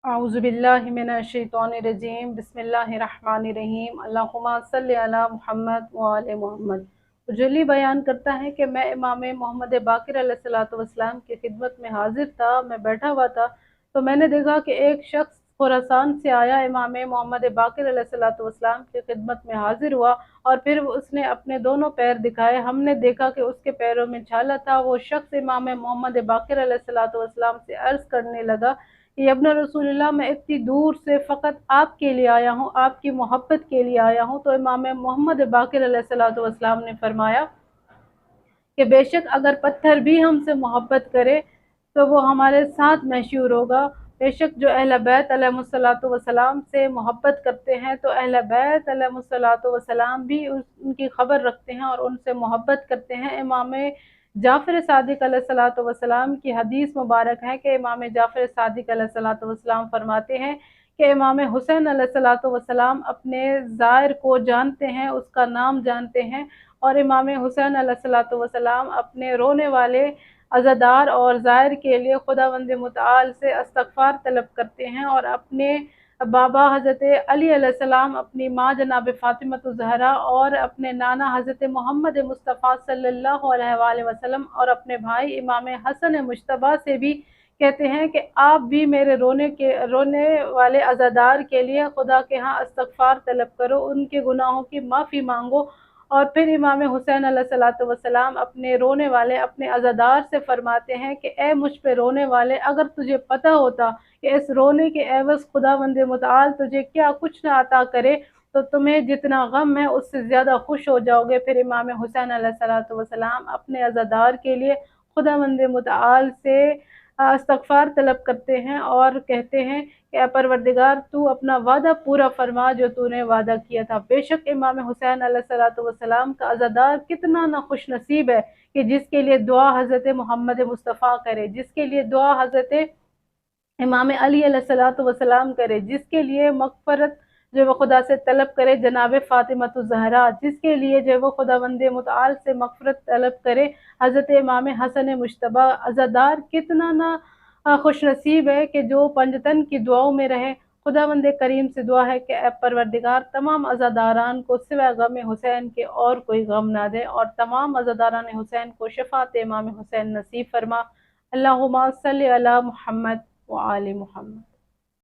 औज़ुबिल्लाहि मिनश्शैतानिर्रजीम बिस्मिल्लाहिर्रहमानिर्रहीम अल्लाहुम्मा सल्लि अला मुहम्मद व आले मुहम्मद। उजली बयान करता है कि मैं इमाम मोहम्मद बाक़िर अलैहिस्सलातु वस्सलाम की खिदमत में हाजिर था। मैं बैठा हुआ था तो मैंने देखा कि एक शख्स खुरासान से आया, इमाम मोहम्मद बाक़िर अलैहिस्सलातु वस्सलाम की खिदमत में हाजिर हुआ और फिर उसने अपने दोनों पैर दिखाए। हमने देखा कि उसके पैरों में छाला था। वो शख्स इमाम मोहम्मद बाक़िर अलैहिस्सलातु वस्सलाम से अर्ज़ करने लगा कि अब्न रसूलुल्लाह, मैं इतनी दूर से फ़कत आपके लिए आया हूँ, आपकी मोहब्बत के लिए आया हूँ। तो इमाम मोहम्मद बाक़िर अलैहिस्सलातु वस्सलाम ने फरमाया कि बेशक अगर पत्थर भी हमसे मोहब्बत करे तो वो हमारे साथ मशहूर होगा। बेशक जो अहले बैत अलैहिमुस्सलातु वस्सलाम से मोहब्बत करते हैं तो अहले बैत अलैहिमुस्सलातु वस्सलाम भी उनकी खबर रखते हैं और उनसे मोहब्बत करते हैं। इमाम जाफ़र सादिक़ अलैहिस्सलातु वस्सलाम की हदीस मुबारक है कि इमाम जाफ़र सादिक़ अलैहिस्सलातु वस्सलाम फरमाते हैं कि इमाम हुसैन अलैहिस्सलातु वस्सलाम अपने ज़ाहिर को जानते हैं, उसका नाम जानते हैं, और इमाम हुसैन अलैहिस्सलातु वस्सलाम अपने रोने वाले अज़ादार और ज़ाहिर के लिए खुदावंद मुतआल से इस्तग़फ़ार तलब करते हैं और अपने बाबा हज़रत अली अलैहिस्सलाम, अपनी माँ जनाब फ़ातिमतुज़ ज़हरा और अपने नाना हज़रत मोहम्मद मुस्तफ़ा सल्लल्लाहु अलैहि वसल्लम और अपने भाई इमाम हसन मुज्तबा से भी कहते हैं कि आप भी मेरे रोने वाले अज़ादार के लिए खुदा के यहाँ इस्तग़फ़ार तलब करो, उनके गुनाहों की माफ़ी मांगो। और फिर इमाम हुसैन अलैहिस्सलातु वस्सलाम अपने रोने वाले अपने अज़ादार से फरमाते हैं कि ए मुझ पे रोने वाले, अगर तुझे पता होता कि इस रोने के एवज़ खुदावंद मुतआल तुझे क्या कुछ ना अता करे तो तुम्हें जितना गम है उससे ज़्यादा खुश हो जाओगे। फिर इमाम हुसैन अलैहिस्सलातु वस्सलाम अपने अज़ादार के लिए खुदावंद मुतआल से इस्तग़फ़ार तलब करते हैं और कहते हैं कि ए परवरदिगार, तू अपना वादा पूरा फरमा जो तूने वादा किया था। बेशक इमाम हुसैन अलैहिस्सलातु वस्सलाम का अज़ादार कितना ना खुश नसीब है कि जिसके लिए दुआ हज़रत मोहम्मद मुस्तफ़ा करे, जिसके लिए दुआ हज़रत इमाम अली अलैहिस्सलातु वस्सलाम करे, जिसके लिए मग़फ़िरत जो वो खुदा से तलब करे जनाब फ़ातिमतुज़ ज़हरा, जिसके लिए जो वो खुदावंद मुतआल से मग़फ़िरत तलब करे हज़रत इमाम हसन मुज्तबा। अज़ादार कितना ना खुश नसीब है कि जो पंजतन की दुआओं में रहे। खुदावंद करीम से दुआ है कि ए परवरदिगार, तमाम अज़ादारान को सिवा गम हुसैन के और कोई गम ना दे और तमाम अज़ादारान हुसैन को शफ़ाअत इमाम हुसैन नसीब फरमा। अल्लाहुम्मा सल्लि अला मुहम्मद व आले मुहम्मद।